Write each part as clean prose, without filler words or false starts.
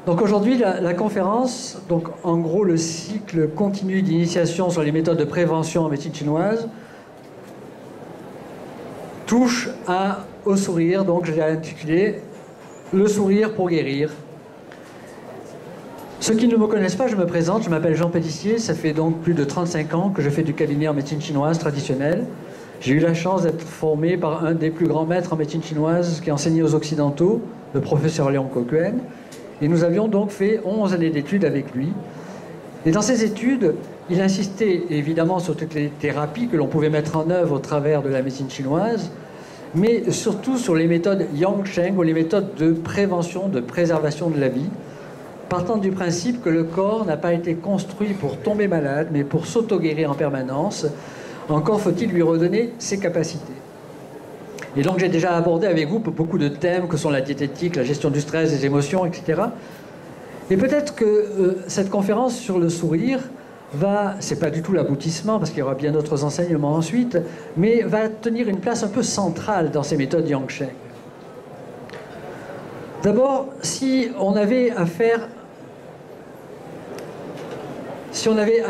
Donc aujourd'hui, la conférence, donc en gros le cycle continu d'initiation sur les méthodes de prévention en médecine chinoise, touche au sourire, donc je l'ai intitulé « Le sourire pour guérir ». Ceux qui ne me connaissent pas, je me présente, je m'appelle Jean Pélissier, ça fait donc plus de 35 ans que je fais du cabinet en médecine chinoise traditionnelle. J'ai eu la chance d'être formé par un des plus grands maîtres en médecine chinoise qui enseignait aux Occidentaux, le professeur Léon Coquen. Et nous avions donc fait 11 années d'études avec lui. Et dans ces études, il insistait évidemment sur toutes les thérapies que l'on pouvait mettre en œuvre au travers de la médecine chinoise, mais surtout sur les méthodes Yangsheng ou les méthodes de prévention, de préservation de la vie, partant du principe que le corps n'a pas été construit pour tomber malade, mais pour s'auto-guérir en permanence. Encore faut-il lui redonner ses capacités. Et donc j'ai déjà abordé avec vous beaucoup de thèmes que sont la diététique, la gestion du stress, des émotions, etc. Et peut-être que cette conférence sur le sourire c'est pas du tout l'aboutissement, parce qu'il y aura bien d'autres enseignements ensuite, mais va tenir une place un peu centrale dans ces méthodes Yangsheng. D'abord, si on avait à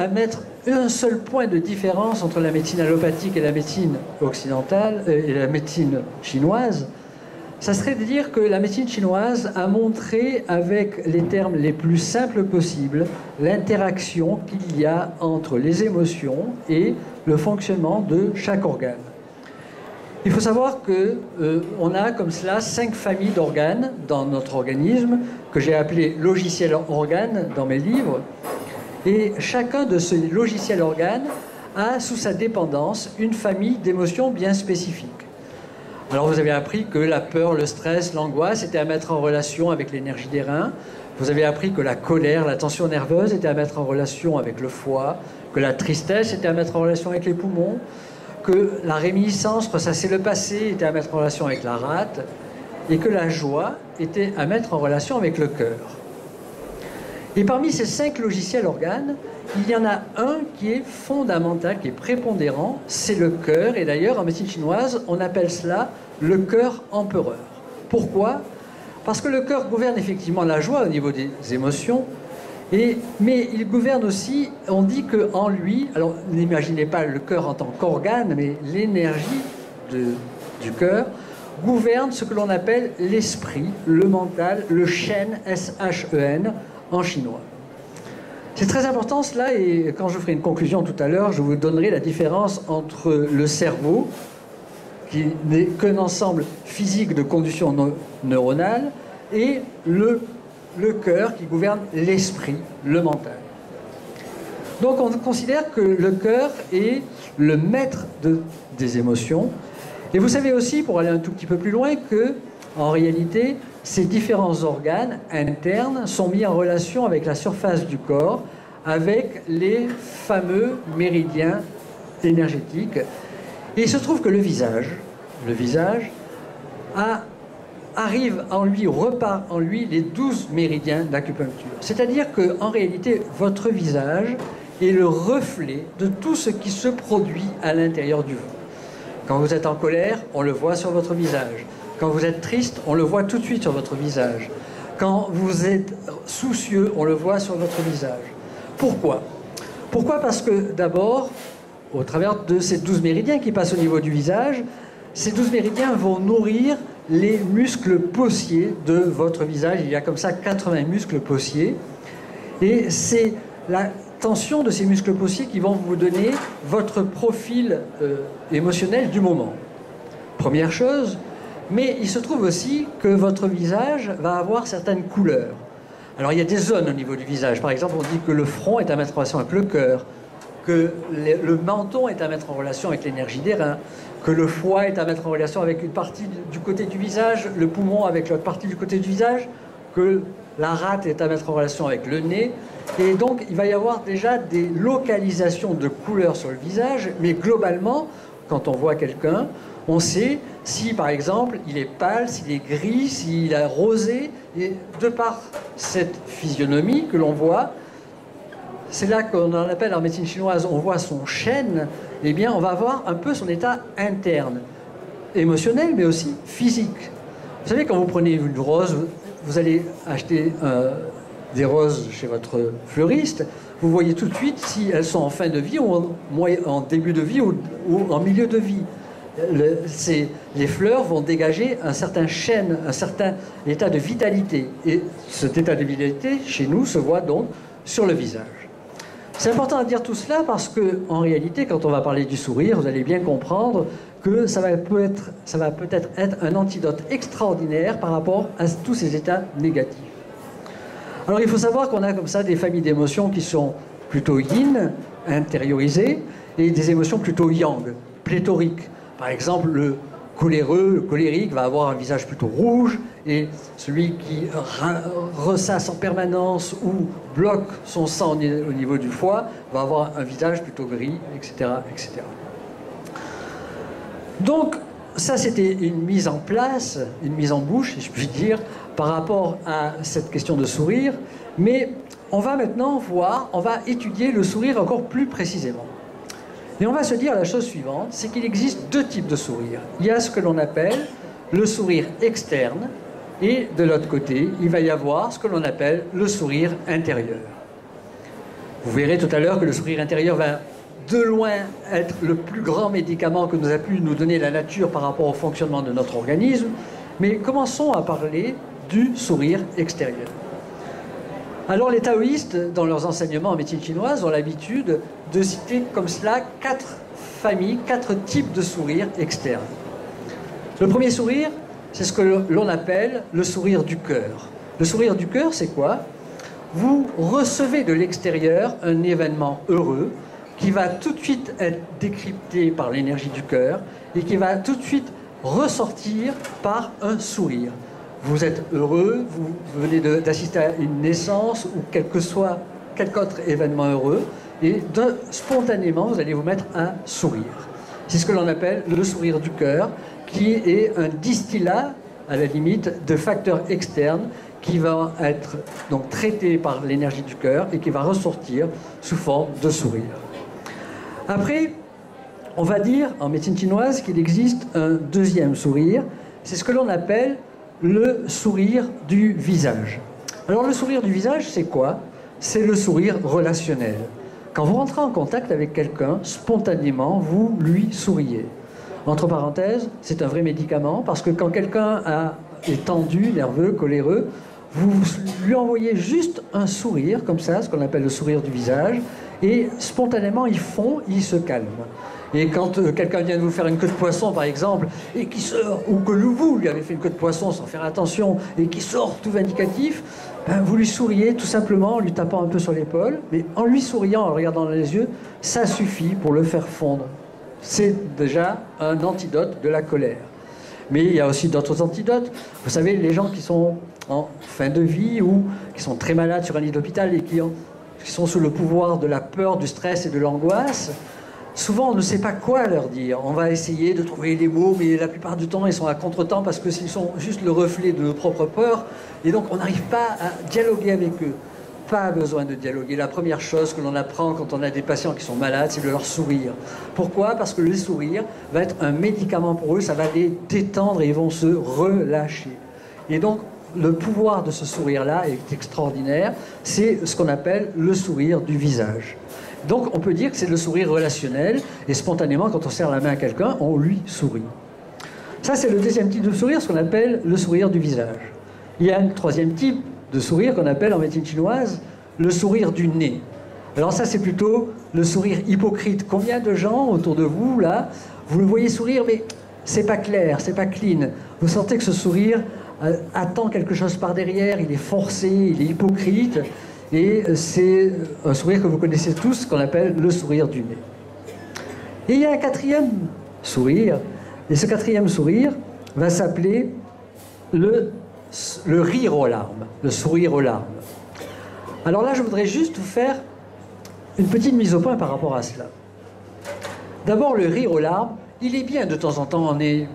mettre un seul point de différence entre la médecine allopathique et la médecine occidentale et la médecine chinoise, ça serait de dire que la médecine chinoise a montré avec les termes les plus simples possibles l'interaction qu'il y a entre les émotions et le fonctionnement de chaque organe. Il faut savoir qu'on a comme cela 5 familles d'organes dans notre organisme que j'ai appelé logiciels organes dans mes livres. Et chacun de ces logiciels organes a sous sa dépendance une famille d'émotions bien spécifiques. Alors vous avez appris que la peur, le stress, l'angoisse étaient à mettre en relation avec l'énergie des reins. Vous avez appris que la colère, la tension nerveuse étaient à mettre en relation avec le foie, que la tristesse était à mettre en relation avec les poumons, que la réminiscence, ressasser le passé, était à mettre en relation avec la rate, et que la joie était à mettre en relation avec le cœur. Et parmi ces 5 logiciels organes, il y en a un qui est fondamental, qui est prépondérant, c'est le cœur. Et d'ailleurs, en médecine chinoise, on appelle cela le cœur empereur. Pourquoi? Parce que le cœur gouverne effectivement la joie au niveau des émotions, mais il gouverne aussi, on dit qu'en lui, alors n'imaginez pas le cœur en tant qu'organe, mais l'énergie du cœur gouverne ce que l'on appelle l'esprit, le mental, le Shen, S-H-E-N, en chinois. C'est très important cela, et quand je ferai une conclusion tout à l'heure, je vous donnerai la différence entre le cerveau, qui n'est qu'un ensemble physique de conditions neuronales, et le cœur qui gouverne l'esprit, le mental. Donc on considère que le cœur est le maître des émotions. Et vous savez aussi, pour aller un tout petit peu plus loin, que en réalité, ces différents organes internes sont mis en relation avec la surface du corps, avec les fameux méridiens énergétiques. Et il se trouve que le visage arrive en lui, repart en lui les 12 méridiens d'acupuncture. C'est-à-dire qu'en réalité, votre visage est le reflet de tout ce qui se produit à l'intérieur du vous. Quand vous êtes en colère, on le voit sur votre visage. Quand vous êtes triste, on le voit tout de suite sur votre visage. Quand vous êtes soucieux, on le voit sur votre visage. Pourquoi? Pourquoi? Parce que d'abord, au travers de ces 12 méridiens qui passent au niveau du visage, ces 12 méridiens vont nourrir les muscles paussiers de votre visage. Il y a comme ça 80 muscles paussiers. Et c'est la tension de ces muscles paussiers qui vont vous donner votre profil émotionnel du moment. Première chose. Mais il se trouve aussi que votre visage va avoir certaines couleurs. Alors il y a des zones au niveau du visage. Par exemple, on dit que le front est à mettre en relation avec le cœur, que le menton est à mettre en relation avec l'énergie des reins, que le foie est à mettre en relation avec une partie du côté du visage, le poumon avec l'autre partie du côté du visage, que la rate est à mettre en relation avec le nez. Et donc il va y avoir déjà des localisations de couleurs sur le visage, mais globalement, quand on voit quelqu'un, on sait si, par exemple, il est pâle, s'il est gris, s'il est rosé. Et de par cette physionomie que l'on voit, c'est là qu'on en appelle en médecine chinoise, on voit son chêne, eh bien, on va voir un peu son état interne, émotionnel, mais aussi physique. Vous savez, quand vous prenez une rose, vous allez acheter des roses chez votre fleuriste, vous voyez tout de suite si elles sont en fin de vie ou en début de vie ou en milieu de vie. Les fleurs vont dégager un certain chêne, un certain état de vitalité. Et cet état de vitalité, chez nous, se voit donc sur le visage. C'est important de dire tout cela parce que, en réalité, quand on va parler du sourire, vous allez bien comprendre que ça va peut-être être un antidote extraordinaire par rapport à tous ces états négatifs. Alors il faut savoir qu'on a comme ça des familles d'émotions qui sont plutôt yin, intériorisées, et des émotions plutôt yang, pléthoriques. Par exemple, le coléreux, le colérique va avoir un visage plutôt rouge, et celui qui ressasse en permanence ou bloque son sang au niveau du foie va avoir un visage plutôt gris, etc., etc. Donc, ça c'était une mise en place, une mise en bouche, si je puis dire, par rapport à cette question de sourire. Mais on va maintenant voir, on va étudier le sourire encore plus précisément. Et on va se dire la chose suivante, c'est qu'il existe deux types de sourire. Il y a ce que l'on appelle le sourire externe, et de l'autre côté, il va y avoir ce que l'on appelle le sourire intérieur. Vous verrez tout à l'heure que le sourire intérieur va de loin être le plus grand médicament que nous a pu nous donner la nature par rapport au fonctionnement de notre organisme. Mais commençons à parler du sourire extérieur. Alors les taoïstes, dans leurs enseignements en médecine chinoise, ont l'habitude de citer comme cela 4 familles, 4 types de sourires externes. Le premier sourire, c'est ce que l'on appelle le sourire du cœur. Le sourire du cœur, c'est quoi? Vous recevez de l'extérieur un événement heureux qui va tout de suite être décrypté par l'énergie du cœur et qui va tout de suite ressortir par un sourire. Vous êtes heureux, vous venez d'assister à une naissance ou quel autre événement heureux, et spontanément, vous allez vous mettre un sourire. C'est ce que l'on appelle le sourire du cœur, qui est un distillat, à la limite, de facteurs externes qui va être donc traité par l'énergie du cœur et qui va ressortir sous forme de sourire. Après, on va dire en médecine chinoise qu'il existe un deuxième sourire, c'est ce que l'on appelle le sourire du visage. Alors le sourire du visage, c'est quoi? C'est le sourire relationnel. Quand vous rentrez en contact avec quelqu'un, spontanément, vous lui souriez. Entre parenthèses, c'est un vrai médicament parce que quand quelqu'un est tendu, nerveux, coléreux, vous lui envoyez juste un sourire, comme ça, ce qu'on appelle le sourire du visage, et spontanément, il fond, il se calme. Et quand quelqu'un vient de vous faire une queue de poisson, par exemple, et qui sort, ou que vous lui avez fait une queue de poisson sans faire attention, et qui sort tout vindicatif, ben vous lui souriez tout simplement en lui tapant un peu sur l'épaule, mais en lui souriant, en le regardant dans les yeux, ça suffit pour le faire fondre. C'est déjà un antidote de la colère. Mais il y a aussi d'autres antidotes. Vous savez, les gens qui sont en fin de vie ou qui sont très malades sur un lit d'hôpital et qui sont sous le pouvoir de la peur, du stress et de l'angoisse, souvent on ne sait pas quoi leur dire. On va essayer de trouver les mots, mais la plupart du temps ils sont à contre-temps parce qu'ils sont juste le reflet de nos propres peurs. Et donc on n'arrive pas à dialoguer avec eux. Pas besoin de dialoguer. La première chose que l'on apprend quand on a des patients qui sont malades, c'est de leur sourire. Pourquoi? Parce que le sourire va être un médicament pour eux, ça va les détendre et ils vont se relâcher. Et donc, le pouvoir de ce sourire-là est extraordinaire. C'est ce qu'on appelle le sourire du visage. Donc, on peut dire que c'est le sourire relationnel et spontanément, quand on serre la main à quelqu'un, on lui sourit. Ça, c'est le deuxième type de sourire, ce qu'on appelle le sourire du visage. Il y a un troisième type de sourire qu'on appelle en médecine chinoise le sourire du nez. Alors ça, c'est plutôt le sourire hypocrite. Combien de gens autour de vous, là, vous le voyez sourire, mais c'est pas clair, c'est pas clean. Vous sentez que ce sourire attend quelque chose par derrière, il est forcé, il est hypocrite, et c'est un sourire que vous connaissez tous, ce qu'on appelle le sourire du nez. Et il y a un quatrième sourire, et ce quatrième sourire va s'appeler le rire aux larmes, le sourire aux larmes. Alors là, je voudrais juste vous faire une petite mise au point par rapport à cela. D'abord, le rire aux larmes, il est bien de temps en temps, on est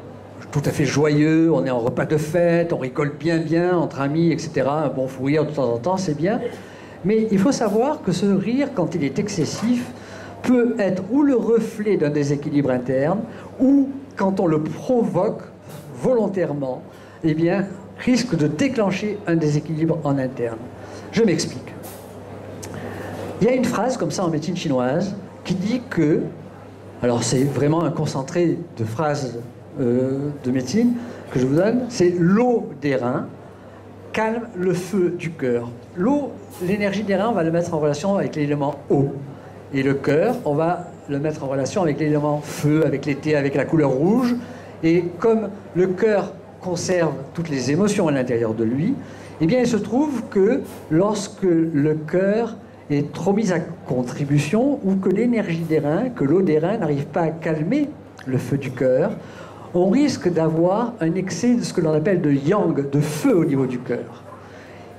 tout à fait joyeux, on est en repas de fête, on rigole bien entre amis, etc. Un bon fou rire de temps en temps, c'est bien. Mais il faut savoir que ce rire, quand il est excessif, peut être ou le reflet d'un déséquilibre interne, ou quand on le provoque volontairement, eh bien, risque de déclencher un déséquilibre en interne. Je m'explique. Il y a une phrase comme ça en médecine chinoise qui dit que, alors c'est vraiment un concentré de phrases de médecine que je vous donne, c'est l'eau des reins calme le feu du cœur. L'eau, l'énergie des reins, on va le mettre en relation avec l'élément eau. Et le cœur, on va le mettre en relation avec l'élément feu, avec l'été, avec la couleur rouge. Et comme le cœur conserve toutes les émotions à l'intérieur de lui, eh bien il se trouve que lorsque le cœur est trop mis à contribution ou que l'énergie des reins, que l'eau des reins n'arrive pas à calmer le feu du cœur, on risque d'avoir un excès de ce que l'on appelle de yang, de feu au niveau du cœur.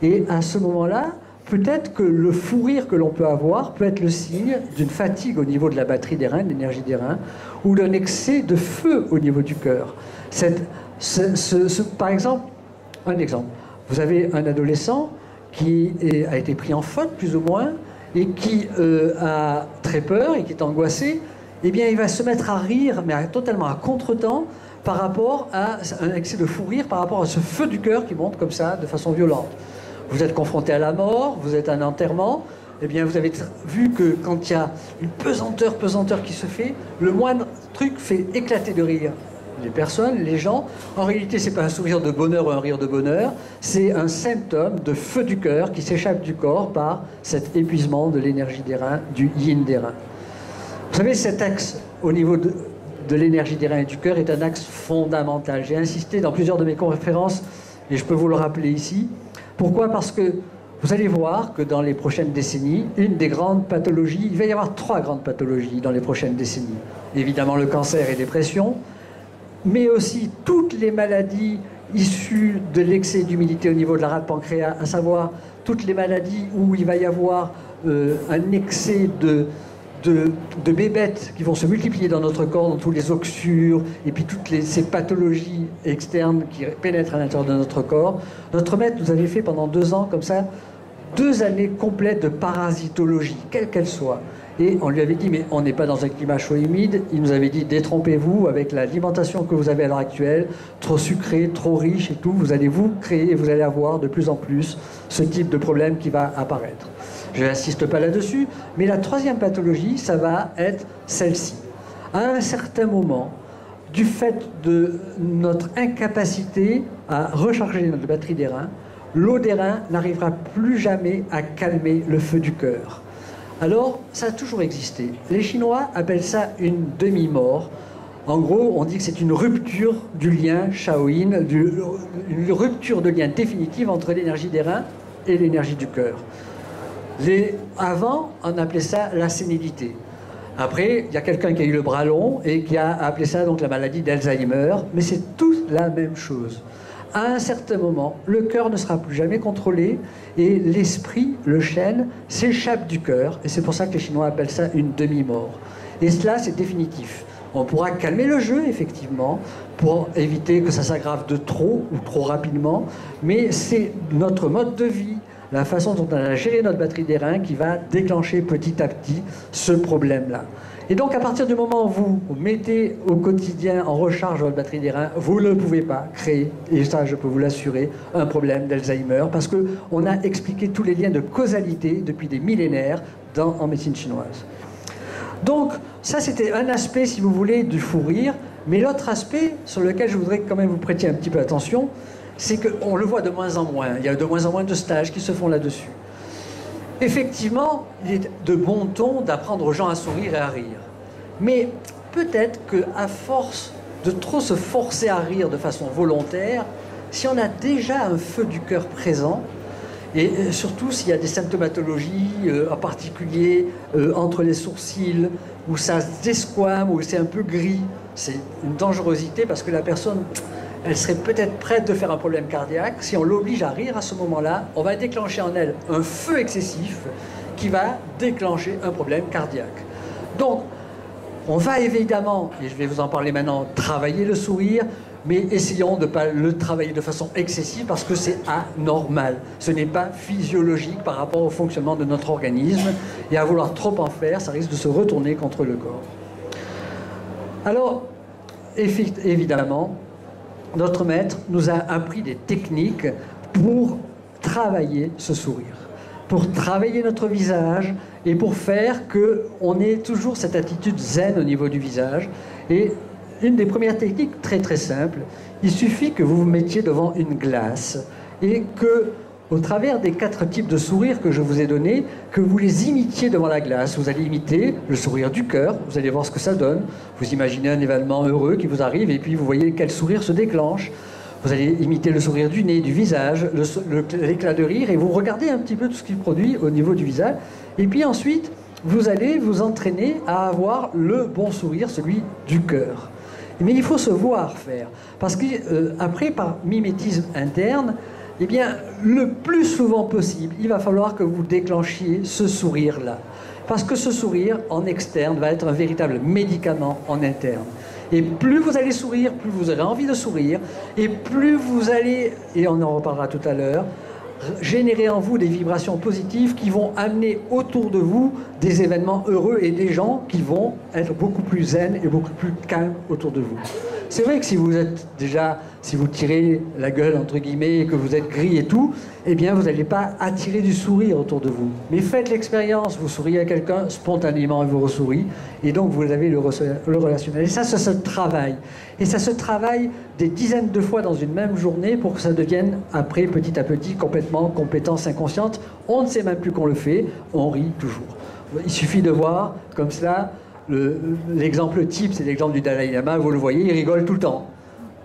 Et à ce moment-là, peut-être que le fou rire que l'on peut avoir peut être le signe d'une fatigue au niveau de la batterie des reins, de l'énergie des reins, ou d'un excès de feu au niveau du cœur. Par exemple, un exemple, vous avez un adolescent qui a été pris en faute, plus ou moins, et qui a très peur et qui est angoissé, eh bien, il va se mettre à rire, mais totalement à contre-temps, par rapport à un excès de fou rire, par rapport à ce feu du cœur qui monte comme ça, de façon violente. Vous êtes confronté à la mort, vous êtes à un enterrement, eh bien, vous avez vu que quand il y a une pesanteur qui se fait, le moindre truc fait éclater de rire les personnes, les gens. En réalité, ce n'est pas un sourire de bonheur ou un rire de bonheur, c'est un symptôme de feu du cœur qui s'échappe du corps par cet épuisement de l'énergie des reins, du yin des reins. Vous savez, cet axe au niveau de l'énergie des reins et du cœur est un axe fondamental. J'ai insisté dans plusieurs de mes conférences, et je peux vous le rappeler ici. Pourquoi? Parce que vous allez voir que dans les prochaines décennies, une des grandes pathologies, il va y avoir 3 grandes pathologies dans les prochaines décennies. Évidemment, le cancer et la dépression, mais aussi toutes les maladies issues de l'excès d'humidité au niveau de la rate pancréas, à savoir toutes les maladies où il va y avoir un excès de bébêtes qui vont se multiplier dans notre corps, dans tous les oxyures, et puis toutes ces pathologies externes qui pénètrent à l'intérieur de notre corps. Notre maître nous avait fait pendant 2 ans, comme ça, 2 années complètes de parasitologie, quelle qu'elle soit. Et on lui avait dit, mais on n'est pas dans un climat chaud et humide. Il nous avait dit, détrompez-vous avec l'alimentation que vous avez à l'heure actuelle, trop sucrée, trop riche et tout. Vous allez vous créer et vous allez avoir de plus en plus ce type de problème qui va apparaître. Je n'insiste pas là-dessus, mais la 3e pathologie, ça va être celle-ci. À un certain moment, du fait de notre incapacité à recharger notre batterie des reins, l'eau des reins n'arrivera plus jamais à calmer le feu du cœur. Alors, ça a toujours existé. Les Chinois appellent ça une demi-mort. En gros, on dit que c'est une rupture du lien Shaoyin, une rupture de lien définitive entre l'énergie des reins et l'énergie du cœur. Avant, on appelait ça la sénilité. Après, il y a quelqu'un qui a eu le bras long et qui a appelé ça donc la maladie d'Alzheimer, mais c'est tout la même chose. À un certain moment, le cœur ne sera plus jamais contrôlé et l'esprit, le chêne, s'échappe du cœur, et c'est pour ça que les Chinois appellent ça une demi-mort. Et cela, c'est définitif. On pourra calmer le jeu, effectivement, pour éviter que ça s'aggrave de trop ou trop rapidement, mais c'est notre mode de vie, la façon dont on a géré notre batterie des reins qui va déclencher petit à petit ce problème-là. Et donc, à partir du moment où vous mettez au quotidien en recharge votre batterie des reins, vous ne pouvez pas créer, et ça je peux vous l'assurer, un problème d'Alzheimer, parce qu'on a expliqué tous les liens de causalité depuis des millénaires en médecine chinoise. Donc, ça c'était un aspect, si vous voulez, du fou rire, mais l'autre aspect sur lequel je voudrais quand même vous prêter un petit peu attention, c'est qu'on le voit de moins en moins. Il y a de moins en moins de stages qui se font là-dessus. Effectivement, il est de bon ton d'apprendre aux gens à sourire et à rire. Mais peut-être qu'à force de trop se forcer à rire de façon volontaire, si on a déjà un feu du cœur présent, et surtout s'il y a des symptomatologies, en particulier entre les sourcils, où ça se desquame, où c'est un peu gris, c'est une dangerosité parce que la personne, elle serait peut-être prête de faire un problème cardiaque. Si on l'oblige à rire à ce moment-là, on va déclencher en elle un feu excessif qui va déclencher un problème cardiaque. Donc, on va évidemment, et je vais vous en parler maintenant, travailler le sourire, mais essayons de ne pas le travailler de façon excessive parce que c'est anormal. Ce n'est pas physiologique par rapport au fonctionnement de notre organisme. Et à vouloir trop en faire, ça risque de se retourner contre le corps. Alors, évidemment, notre maître nous a appris des techniques pour travailler ce sourire. pour travailler notre visage et pour faire qu'on ait toujours cette attitude zen au niveau du visage. Et une des premières techniques très très simple, il suffit que vous vous mettiez devant une glace et que, au travers des 4 types de sourires que je vous ai donnés, que vous les imitiez devant la glace. Vous allez imiter le sourire du cœur, vous allez voir ce que ça donne. Vous imaginez un événement heureux qui vous arrive et puis vous voyez quel sourire se déclenche. Vous allez imiter le sourire du nez, du visage, l'éclat de rire, et vous regardez un petit peu tout ce qu'il produit au niveau du visage. Et puis ensuite, vous allez vous entraîner à avoir le bon sourire, celui du cœur. Mais il faut se voir faire. Parce qu'après, par mimétisme interne, eh bien, le plus souvent possible, il va falloir que vous déclenchiez ce sourire-là. Parce que ce sourire, en externe, va être un véritable médicament en interne. Et plus vous allez sourire, plus vous aurez envie de sourire, et plus vous allez, et on en reparlera tout à l'heure, générer en vous des vibrations positives qui vont amener autour de vous des événements heureux et des gens qui vont être beaucoup plus zen et beaucoup plus calmes autour de vous. C'est vrai que si vous êtes déjà, si vous tirez la gueule entre guillemets et que vous êtes gris et tout, eh bien vous n'allez pas attirer du sourire autour de vous. Mais faites l'expérience, vous souriez à quelqu'un, spontanément il vous ressourit, et donc vous avez le relationnel. Et ça se travaille. Et ça se travaille des dizaines de fois dans une même journée pour que ça devienne après, petit à petit, complètement compétence inconsciente. On ne sait même plus qu'on le fait, on rit toujours. Il suffit de voir comme cela. L'exemple type, c'est l'exemple du Dalai Lama, vous le voyez, il rigole tout le temps.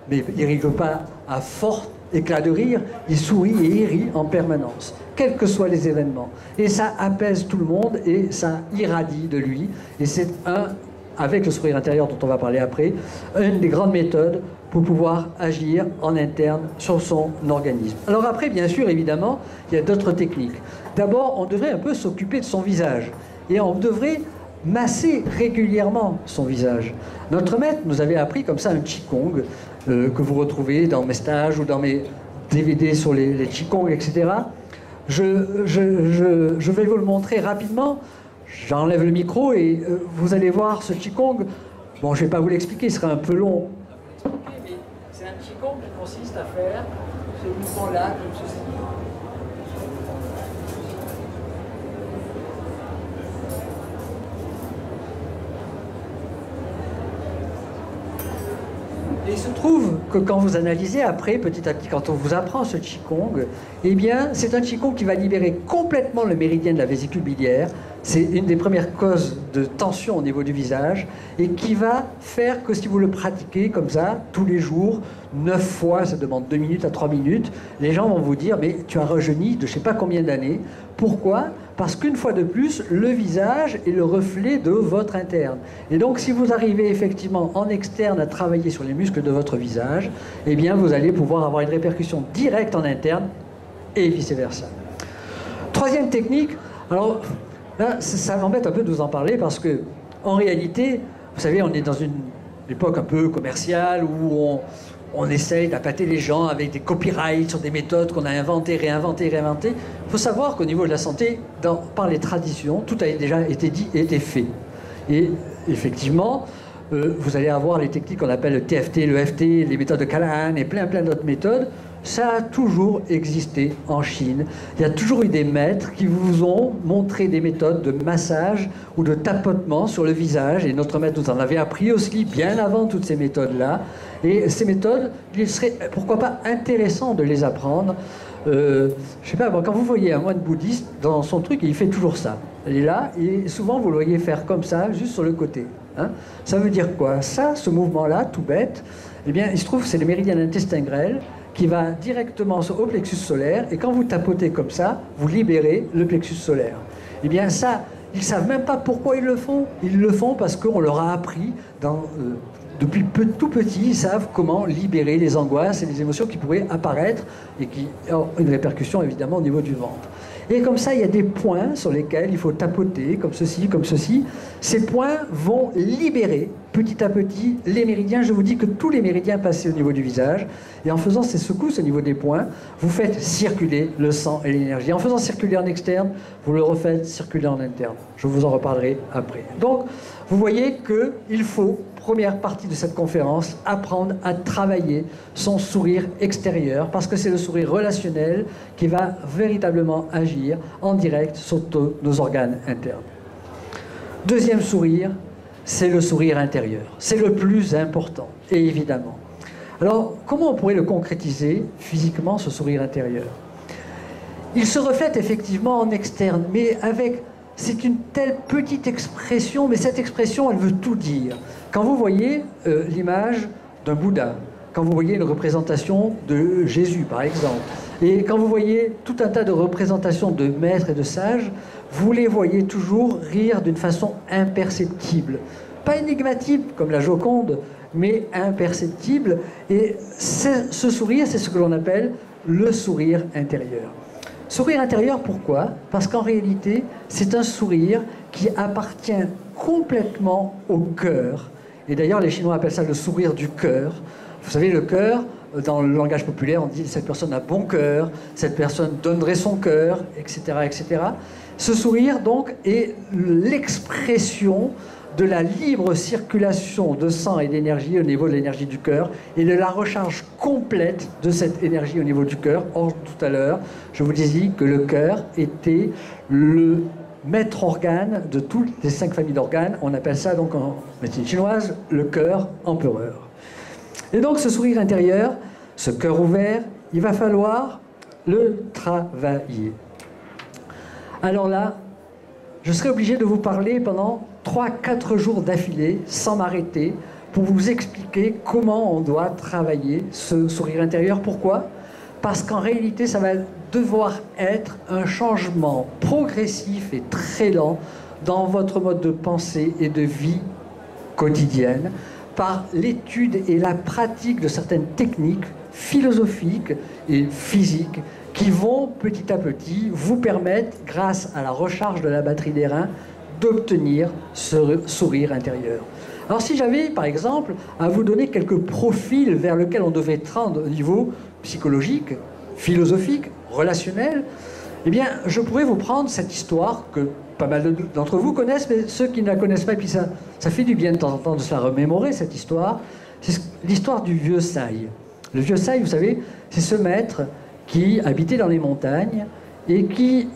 Mais il ne rigole pas à fort éclat de rire, il sourit et il rit en permanence, quels que soient les événements. Et ça apaise tout le monde et ça irradie de lui. Et c'est avec le sourire intérieur dont on va parler après, une des grandes méthodes pour pouvoir agir en interne sur son organisme. Alors après, bien sûr, évidemment, il y a d'autres techniques. D'abord, on devrait un peu s'occuper de son visage. Et on devrait masser régulièrement son visage. Notre maître nous avait appris comme ça un Qigong que vous retrouvez dans mes stages ou dans mes DVD sur les Qigong, etc. Je vais vous le montrer rapidement. J'enlève le micro et vous allez voir ce Qigong. Bon, je ne vais pas vous l'expliquer, ce sera un peu long. Mais c'est un Qigong qui consiste à faire ce mouvement-là comme ceci. Et il se trouve que quand vous analysez après, petit à petit, quand on vous apprend ce Qigong, eh bien, c'est un Qigong qui va libérer complètement le méridien de la vésicule biliaire. C'est une des premières causes de tension au niveau du visage et qui va faire que si vous le pratiquez comme ça, tous les jours, 9 fois, ça demande 2 minutes à 3 minutes, les gens vont vous dire « mais tu as rajeuni de je ne sais pas combien d'années ». Pourquoi ? Parce qu'une fois de plus, le visage est le reflet de votre interne. Et donc, si vous arrivez effectivement en externe à travailler sur les muscles de votre visage, eh bien, vous allez pouvoir avoir une répercussion directe en interne et vice-versa. Troisième technique, alors là, ça m'embête un peu de vous en parler parce que, en réalité, vous savez, on est dans une époque un peu commerciale où on essaye d'appâter les gens avec des copyrights sur des méthodes qu'on a inventées, réinventées, réinventées. Il faut savoir qu'au niveau de la santé, par les traditions, tout a déjà été dit et été fait. Et effectivement, vous allez avoir les techniques qu'on appelle le TFT, le FT, les méthodes de Callahan et plein d'autres méthodes. Ça a toujours existé en Chine. Il y a toujours eu des maîtres qui vous ont montré des méthodes de massage ou de tapotement sur le visage. Et notre maître nous en avait appris aussi bien avant toutes ces méthodes-là. Et ces méthodes, il serait, pourquoi pas, intéressant de les apprendre. Je sais pas, bon, quand vous voyez un moine bouddhiste dans son truc, il fait toujours ça. Il est là, et souvent vous le voyez faire comme ça, juste sur le côté. Hein. Ça veut dire quoi? Ça, ce mouvement-là, tout bête, eh bien, il se trouve que c'est le méridien de l'intestin grêle qui va directement au plexus solaire, et quand vous tapotez comme ça, vous libérez le plexus solaire. Eh bien ça, ils ne savent même pas pourquoi ils le font. Ils le font parce qu'on leur a appris, depuis tout petit, ils savent comment libérer les angoisses et les émotions qui pourraient apparaître, et qui ont une répercussion évidemment au niveau du ventre. Et comme ça, il y a des points sur lesquels il faut tapoter, comme ceci, comme ceci. Ces points vont libérer petit à petit les méridiens. Je vous dis que tous les méridiens passaient au niveau du visage. Et en faisant ces secousses au niveau des points, vous faites circuler le sang et l'énergie. En faisant circuler en externe, vous le refaites circuler en interne. Je vous en reparlerai après. Donc, vous voyez qu'il faut, première partie de cette conférence, apprendre à travailler son sourire extérieur, parce que c'est le sourire relationnel qui va véritablement agir en direct sur tous nos organes internes. Deuxième sourire, c'est le sourire intérieur. C'est le plus important, et évidemment. Alors, comment on pourrait le concrétiser physiquement, ce sourire intérieur? Il se reflète effectivement en externe, mais avec... C'est une telle petite expression, mais cette expression, elle veut tout dire. Quand vous voyez l'image d'un Bouddha, quand vous voyez une représentation de Jésus, par exemple, et quand vous voyez tout un tas de représentations de maîtres et de sages, vous les voyez toujours rire d'une façon imperceptible. Pas énigmatique, comme la Joconde, mais imperceptible. Et ce sourire, c'est ce que l'on appelle le sourire intérieur. Sourire intérieur, pourquoi? Parce qu'en réalité, c'est un sourire qui appartient complètement au cœur. Et d'ailleurs, les Chinois appellent ça le sourire du cœur. Vous savez, le cœur, dans le langage populaire, on dit cette personne a bon cœur, cette personne donnerait son cœur, etc., etc. Ce sourire, donc, est l'expression de la libre circulation de sang et d'énergie au niveau de l'énergie du cœur et de la recharge complète de cette énergie au niveau du cœur. Or, tout à l'heure, je vous disais que le cœur était le maître organe de toutes les 5 familles d'organes. On appelle ça donc en médecine chinoise le cœur empereur. Et donc ce sourire intérieur, ce cœur ouvert, il va falloir le travailler. Alors là, je serai obligé de vous parler pendant 3-4 jours d'affilée, sans m'arrêter, pour vous expliquer comment on doit travailler ce sourire intérieur. Pourquoi? Parce qu'en réalité, ça va devoir être un changement progressif et très lent dans votre mode de pensée et de vie quotidienne, par l'étude et la pratique de certaines techniques philosophiques et physiques qui vont petit à petit vous permettre, grâce à la recharge de la batterie des reins, d'obtenir ce sourire intérieur. Alors si j'avais, par exemple, à vous donner quelques profils vers lesquels on devait tendre au niveau psychologique, philosophique, relationnel, eh bien, je pourrais vous prendre cette histoire que pas mal d'entre vous connaissent, mais ceux qui ne la connaissent pas, et puis ça fait du bien de temps en temps de se la remémorer, cette histoire. C'est l'histoire du vieux Sai. Le vieux Sai, vous savez, c'est ce maître qui habitait dans les montagnes et qui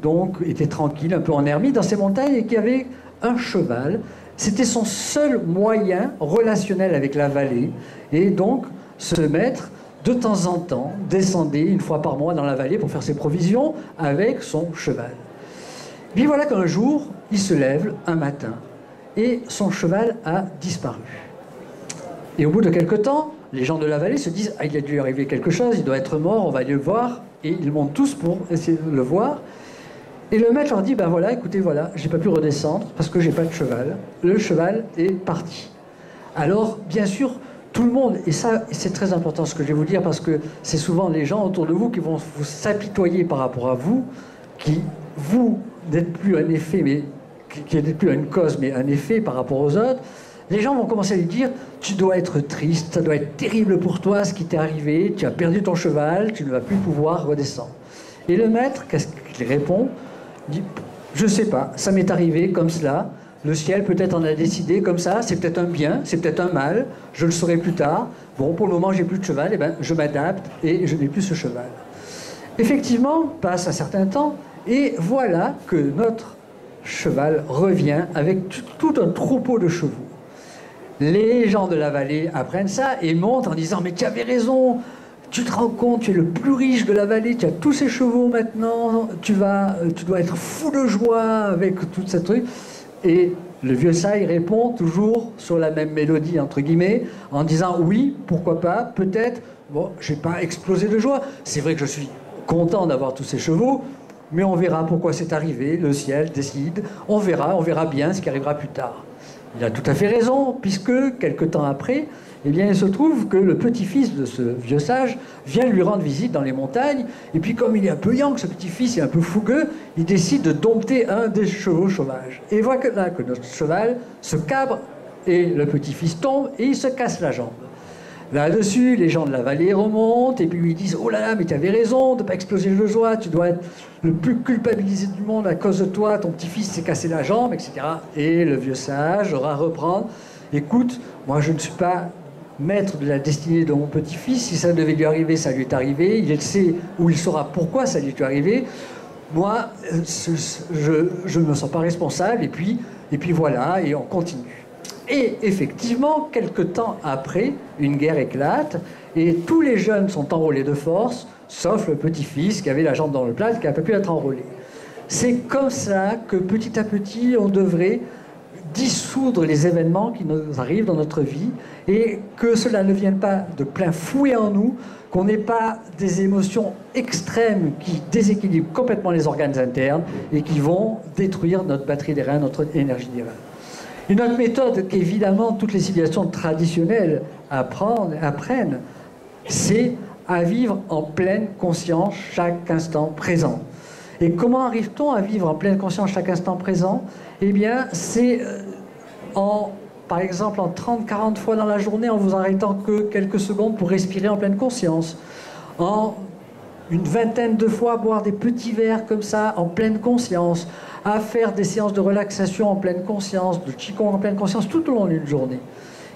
donc était tranquille, un peu en ermite dans ces montagnes, et qui avait un cheval. C'était son seul moyen relationnel avec la vallée. Et donc, ce maître, de temps en temps, descendait une fois par mois dans la vallée pour faire ses provisions avec son cheval. Puis voilà qu'un jour, il se lève un matin et son cheval a disparu. Et au bout de quelque temps, les gens de la vallée se disent « Ah, il a dû lui arriver quelque chose, il doit être mort, on va aller le voir. » Et ils montent tous pour essayer de le voir. Et le maître leur dit « Ben voilà, écoutez, voilà, j'ai pas pu redescendre parce que j'ai pas de cheval. Le cheval est parti. » Alors, bien sûr, tout le monde, et ça, c'est très important ce que je vais vous dire, parce que c'est souvent les gens autour de vous qui vont vous s'apitoyer par rapport à vous, qui, vous, n'êtes plus un effet, mais qui n'êtes plus une cause, mais un effet par rapport aux autres. Les gens vont commencer à lui dire « Tu dois être triste, ça doit être terrible pour toi ce qui t'est arrivé, tu as perdu ton cheval, tu ne vas plus pouvoir redescendre. » Et le maître, qu'est-ce qu'il répond? Il dit « Je ne sais pas, ça m'est arrivé comme cela, le ciel peut-être en a décidé comme ça, c'est peut-être un bien, c'est peut-être un mal, je le saurai plus tard. Bon, pour le moment, j'ai plus de cheval, et ben, je m'adapte et je n'ai plus ce cheval. » Effectivement, passe un certain temps, et voilà que notre cheval revient avec tout un troupeau de chevaux. Les gens de la vallée apprennent ça et montent en disant « Mais tu avais raison, tu te rends compte, tu es le plus riche de la vallée, tu as tous ces chevaux maintenant, tu dois être fou de joie avec toute cette truc. » Et le vieux Sai répond toujours sur la même mélodie, entre guillemets, en disant « Oui, pourquoi pas, peut-être, bon, je n'ai pas explosé de joie. C'est vrai que je suis content d'avoir tous ces chevaux, mais on verra pourquoi c'est arrivé, le ciel décide, on verra bien ce qui arrivera plus tard. » Il a tout à fait raison, puisque, quelque temps après, eh bien, il se trouve que le petit-fils de ce vieux sage vient lui rendre visite dans les montagnes, et puis comme il est un peu yang, ce petit-fils est un peu fougueux, il décide de dompter un des chevaux sauvages. Et voilà que notre cheval se cabre et le petit-fils tombe et il se casse la jambe. Là-dessus, les gens de la vallée remontent et puis lui disent « Oh là là, mais tu avais raison de ne pas exploser de joie, tu dois être le plus culpabilisé du monde à cause de toi, ton petit-fils s'est cassé la jambe, etc. » Et le vieux sage aura reprendre « Écoute, moi je ne suis pas maître de la destinée de mon petit-fils, si ça devait lui arriver, ça lui est arrivé, il sait ou il saura pourquoi ça lui est arrivé. Moi, je ne me sens pas responsable, et puis voilà, et on continue. » Et effectivement, quelque temps après, une guerre éclate et tous les jeunes sont enrôlés de force, sauf le petit-fils qui avait la jambe dans le plat et qui n'a pas pu être enrôlé. C'est comme ça que petit à petit, on devrait dissoudre les événements qui nous arrivent dans notre vie et que cela ne vienne pas de plein fouet en nous, qu'on n'ait pas des émotions extrêmes qui déséquilibrent complètement les organes internes et qui vont détruire notre batterie des reins, notre énergie des reins. Une autre méthode qu'évidemment toutes les civilisations traditionnelles apprennent, c'est à vivre en pleine conscience chaque instant présent. Et comment arrive-t-on à vivre en pleine conscience chaque instant présent? Eh bien, c'est par exemple en 30-40 fois dans la journée en vous arrêtant que quelques secondes pour respirer en pleine conscience. En une vingtaine de fois boire des petits verres comme ça en pleine conscience, à faire des séances de relaxation en pleine conscience, de Qigong en pleine conscience tout au long d'une journée.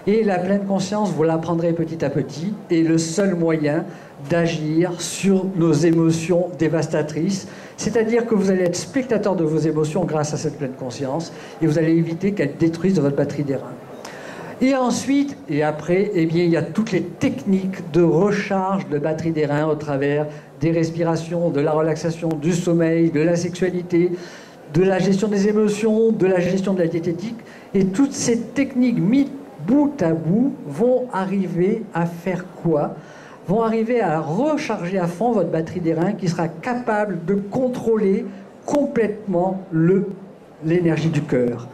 Et la pleine conscience, vous l'apprendrez petit à petit, est le seul moyen d'agir sur nos émotions dévastatrices. C'est-à-dire que vous allez être spectateur de vos émotions grâce à cette pleine conscience et vous allez éviter qu'elles détruisent votre batterie des reins. Et ensuite, et après, eh bien, il y a toutes les techniques de recharge de batterie des reins au travers des respirations, de la relaxation, du sommeil, de la sexualité, de la gestion des émotions, de la gestion de la diététique. Et toutes ces techniques mises bout à bout vont arriver à faire quoi? Vont arriver à recharger à fond votre batterie des reins qui sera capable de contrôler complètement l'énergie du cœur.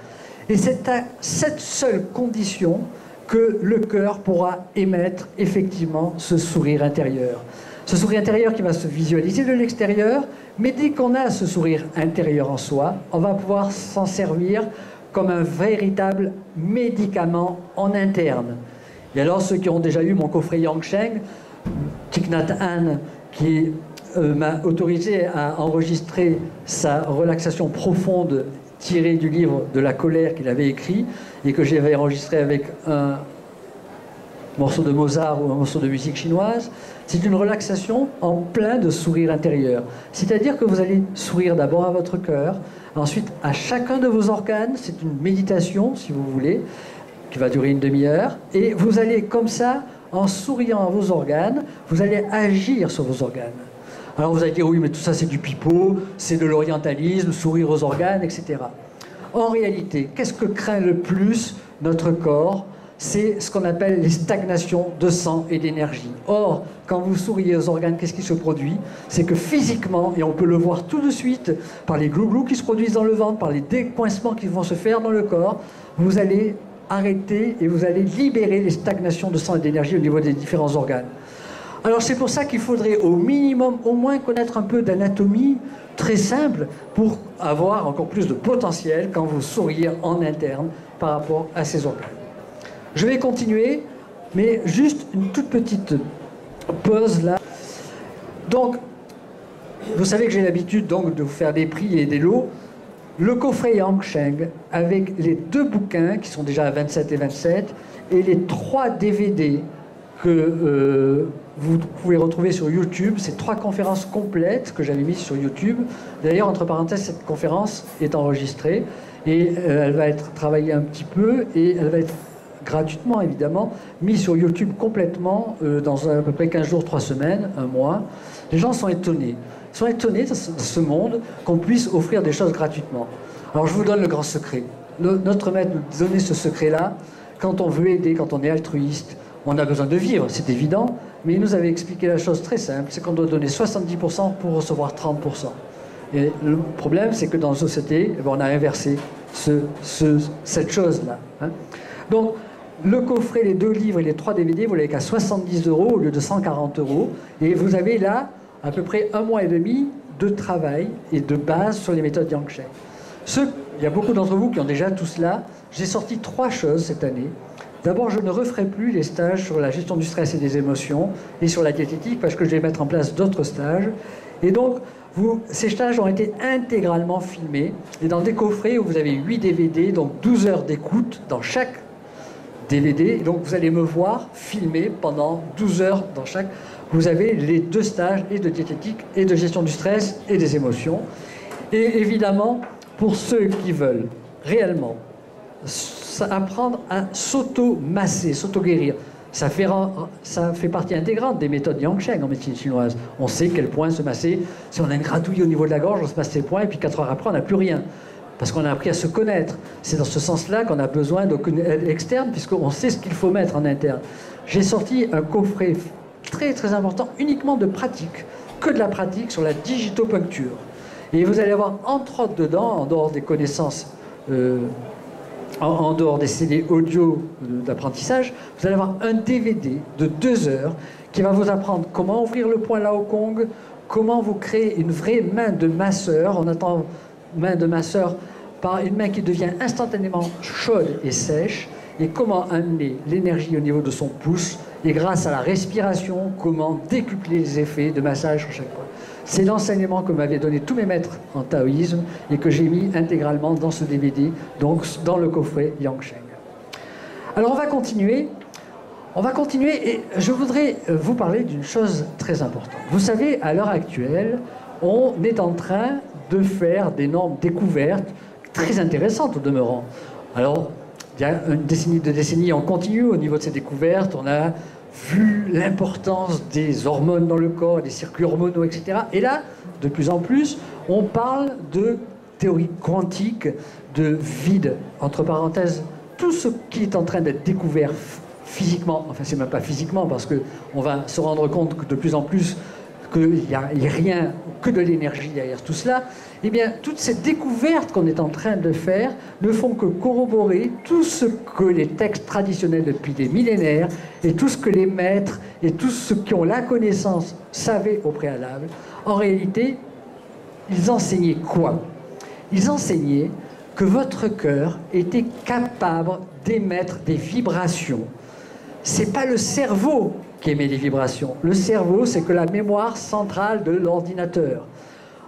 Et c'est à cette seule condition que le cœur pourra émettre effectivement ce sourire intérieur. Ce sourire intérieur qui va se visualiser de l'extérieur, mais dès qu'on a ce sourire intérieur en soi, on va pouvoir s'en servir comme un véritable médicament en interne. Et alors ceux qui ont déjà eu mon coffret Yang Sheng, Thich Nhat Hanh, qui m'a autorisé à enregistrer sa relaxation profonde tirée du livre de la colère qu'il avait écrit et que j'avais enregistré avec un morceau de Mozart ou un morceau de musique chinoise, c'est une relaxation en plein de sourire intérieur. C'est-à-dire que vous allez sourire d'abord à votre cœur, ensuite à chacun de vos organes, c'est une méditation si vous voulez, qui va durer une demi-heure, et vous allez comme ça, en souriant à vos organes, vous allez agir sur vos organes. Alors vous allez dire, oui, mais tout ça c'est du pipeau, c'est de l'orientalisme, sourire aux organes, etc. En réalité, qu'est-ce que craint le plus notre corps? C'est ce qu'on appelle les stagnations de sang et d'énergie. Or, quand vous souriez aux organes, qu'est-ce qui se produit? C'est que physiquement, et on peut le voir tout de suite, par les glouglous qui se produisent dans le ventre, par les décoincements qui vont se faire dans le corps, vous allez arrêter et vous allez libérer les stagnations de sang et d'énergie au niveau des différents organes. Alors c'est pour ça qu'il faudrait au minimum au moins connaître un peu d'anatomie très simple pour avoir encore plus de potentiel quand vous souriez en interne par rapport à ces organes. Je vais continuer, mais juste une toute petite pause là. Donc, vous savez que j'ai l'habitude donc de vous faire des prix et des lots. Le coffret Yang Sheng, avec les 2 bouquins qui sont déjà à 27 et 27, et les 3 DVD que vous pouvez retrouver sur YouTube, ces 3 conférences complètes que j'avais mises sur YouTube. D'ailleurs, entre parenthèses, cette conférence est enregistrée et elle va être travaillée un petit peu et elle va être gratuitement évidemment, mis sur YouTube complètement dans à peu près 15 jours, 3 semaines, 1 mois. Les gens sont étonnés. Ils sont étonnés de ce monde qu'on puisse offrir des choses gratuitement. Alors je vous donne le grand secret. Notre maître nous donnait ce secret-là. Quand on veut aider, quand on est altruiste, on a besoin de vivre, c'est évident, mais il nous avait expliqué la chose très simple, c'est qu'on doit donner 70% pour recevoir 30%. Et le problème, c'est que dans la société, on a inversé cette chose-là. Hein. Donc, le coffret, les 2 livres et les 3 DVD, vous l'avez qu'à 70 € au lieu de 140 €. Et vous avez là à peu près 1 mois et demi de travail et de base sur les méthodes Yang Sheng. Il y a beaucoup d'entre vous qui ont déjà tout cela. j'ai sorti 3 choses cette année. D'abord, je ne referai plus les stages sur la gestion du stress et des émotions et sur la diététique parce que je vais mettre en place d'autres stages. Et donc, ces stages ont été intégralement filmés et dans des coffrets où vous avez 8 DVD, donc 12 heures d'écoute dans chaque DVD. Donc, vous allez me voir filmer pendant 12 heures dans chaque. Vous avez les 2 stages et de diététique et de gestion du stress et des émotions. Et évidemment, pour ceux qui veulent réellement apprendre à s'auto-masser, s'auto-guérir. Ça fait partie intégrante des méthodes Yang Sheng en médecine chinoise. On sait quel point se masser. Si on a une gratouille au niveau de la gorge, on se masse ses poings et puis 4 heures après, on n'a plus rien. Parce qu'on a appris à se connaître. C'est dans ce sens-là qu'on a besoin d'aucune aide externe puisqu'on sait ce qu'il faut mettre en interne. J'ai sorti un coffret très très important uniquement de pratique, que de la pratique sur la digitopuncture. Et vous allez avoir entre autres dedans, en dehors des connaissances en dehors des CD audio d'apprentissage, vous allez avoir un DVD de 2 heures qui va vous apprendre comment ouvrir le poing Lao Kong, comment vous créer une vraie main de masseur. On attend main de masseur par une main qui devient instantanément chaude et sèche, et comment amener l'énergie au niveau de son pouce, et grâce à la respiration, comment décupler les effets de massage sur chaque point. C'est l'enseignement que m'avaient donné tous mes maîtres en taoïsme et que j'ai mis intégralement dans ce DVD, donc dans le coffret Yang Sheng. Alors on va continuer et je voudrais vous parler d'une chose très importante. Vous savez, à l'heure actuelle, on est en train de faire d'énormes découvertes très intéressantes au demeurant. Alors, il y a une décennie, on continue au niveau de ces découvertes, on a vu l'importance des hormones dans le corps, des circuits hormonaux, etc. Et là, de plus en plus, on parle de théorie quantique, de vide, entre parenthèses, tout ce qui est en train d'être découvert physiquement, enfin c'est même pas physiquement, parce qu'on va se rendre compte que de plus en plus qu'il n'y a rien que de l'énergie derrière tout cela, eh bien, toutes ces découvertes qu'on est en train de faire ne font que corroborer tout ce que les textes traditionnels depuis des millénaires et tout ce que les maîtres et tous ceux qui ont la connaissance savaient au préalable. En réalité, ils enseignaient quoi? Ils enseignaient que votre cœur était capable d'émettre des vibrations. C'est pas le cerveau qui émet des vibrations. Le cerveau, c'est que la mémoire centrale de l'ordinateur.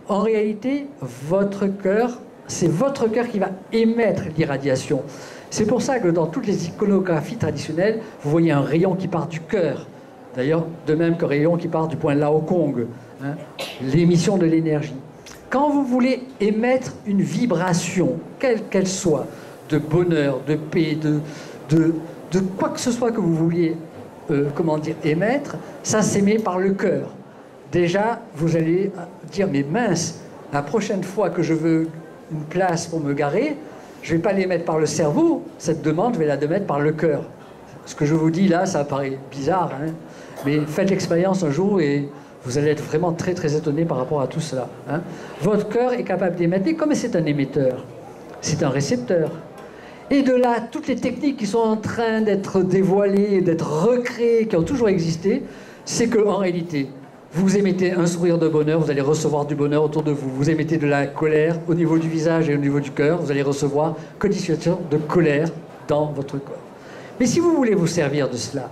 En réalité, votre cœur, c'est votre cœur qui va émettre l'irradiation. C'est pour ça que dans toutes les iconographies traditionnelles, vous voyez un rayon qui part du cœur. D'ailleurs, de même qu'un rayon qui part du point Lao Kong, hein, l'émission de l'énergie. Quand vous voulez émettre une vibration, quelle qu'elle soit, de bonheur, de paix, de quoi que ce soit que vous vouliez émettre, ça s'émet par le cœur. Déjà, vous allez dire, mais mince, la prochaine fois que je veux une place pour me garer, je ne vais pas l'émettre par le cerveau, cette demande, je vais la mettre par le cœur. Ce que je vous dis là, ça paraît bizarre, hein, mais faites l'expérience un jour et vous allez être vraiment très très étonné par rapport à tout cela. Hein. Votre cœur est capable d'émettre, mais comme c'est un émetteur, c'est un récepteur. Et de là, toutes les techniques qui sont en train d'être dévoilées, d'être recréées, qui ont toujours existé, c'est qu'en réalité, vous émettez un sourire de bonheur, vous allez recevoir du bonheur autour de vous. Vous émettez de la colère au niveau du visage et au niveau du cœur, vous allez recevoir que des situations de colère dans votre corps. Mais si vous voulez vous servir de cela,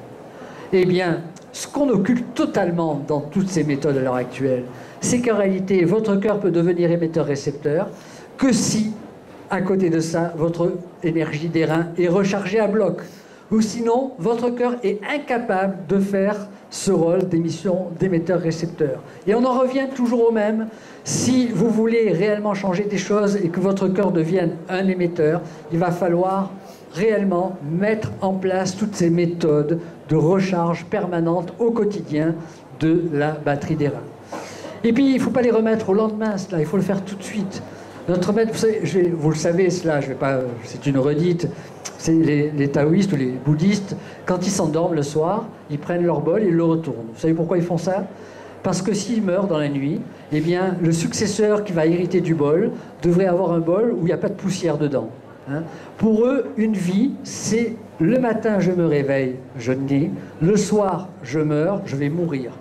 eh bien, ce qu'on occulte totalement dans toutes ces méthodes à l'heure actuelle, c'est qu'en réalité, votre cœur peut devenir émetteur-récepteur que si, à côté de ça, votre énergie des reins est rechargée à bloc. Ou sinon, votre cœur est incapable de faire ce rôle d'émetteur-récepteur. Et on en revient toujours au même. Si vous voulez réellement changer des choses et que votre cœur devienne un émetteur, il va falloir réellement mettre en place toutes ces méthodes de recharge permanente au quotidien de la batterie des reins. Et puis, il ne faut pas les remettre au lendemain, cela, il faut le faire tout de suite. Notre maître, vous le savez, cela, je vais pas, c'est une redite, c'est les taoïstes ou les bouddhistes, quand ils s'endorment le soir, ils prennent leur bol et ils le retournent. Vous savez pourquoi ils font ça? Parce que s'ils meurent dans la nuit, eh bien, le successeur qui va hériter du bol devrait avoir un bol où il n'y a pas de poussière dedans. Hein. Pour eux, une vie, c'est le matin, je me réveille, je nais, le soir, je meurs, je vais mourir.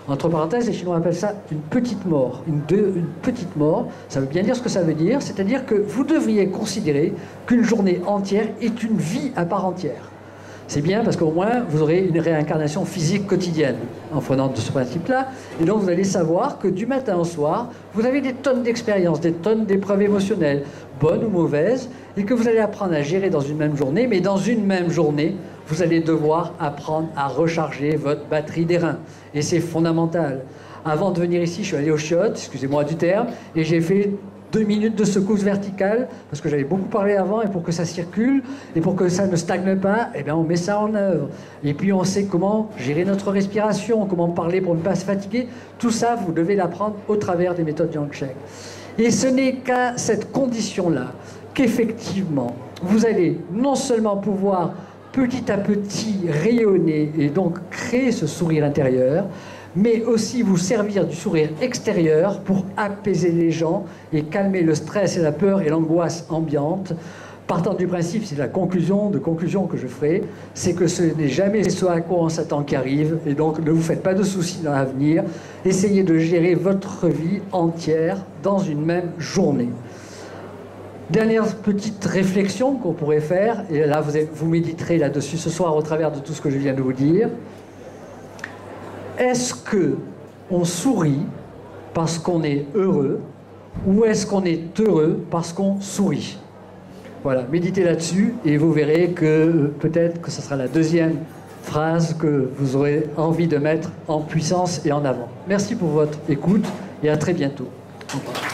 Entre parenthèses, les Chinois appellent ça une petite mort. Une petite mort, ça veut bien dire ce que ça veut dire, c'est-à-dire que vous devriez considérer qu'une journée entière est une vie à part entière. C'est bien parce qu'au moins vous aurez une réincarnation physique quotidienne en prenant de ce principe-là. Et donc vous allez savoir que du matin au soir, vous avez des tonnes d'expériences, des tonnes d'épreuves émotionnelles, bonnes ou mauvaises, et que vous allez apprendre à gérer dans une même journée. Mais dans une même journée, vous allez devoir apprendre à recharger votre batterie des reins. Et c'est fondamental. Avant de venir ici, je suis allé au chiottes, excusez-moi du terme, et j'ai fait 2 minutes de secousse verticale, parce que j'avais beaucoup parlé avant, et pour que ça circule, et pour que ça ne stagne pas, eh bien on met ça en œuvre. Et puis on sait comment gérer notre respiration, comment parler pour ne pas se fatiguer. Tout ça, vous devez l'apprendre au travers des méthodes Yang Sheng. Et ce n'est qu'à cette condition-là qu'effectivement, vous allez non seulement pouvoir petit à petit rayonner et donc créer ce sourire intérieur, mais aussi vous servir du sourire extérieur pour apaiser les gens et calmer le stress et la peur et l'angoisse ambiante. Partant du principe, c'est la conclusion que je ferai, c'est que ce n'est jamais ce à quoi on s'attend qui arrive, et donc ne vous faites pas de soucis dans l'avenir. Essayez de gérer votre vie entière dans une même journée. Dernière petite réflexion qu'on pourrait faire, et là vous méditerez là-dessus ce soir au travers de tout ce que je viens de vous dire. Est-ce qu'on sourit parce qu'on est heureux, ou est-ce qu'on est heureux parce qu'on sourit? Voilà, méditez là-dessus et vous verrez que peut-être que ce sera la deuxième phrase que vous aurez envie de mettre en puissance et en avant. Merci pour votre écoute et à très bientôt. Au revoir.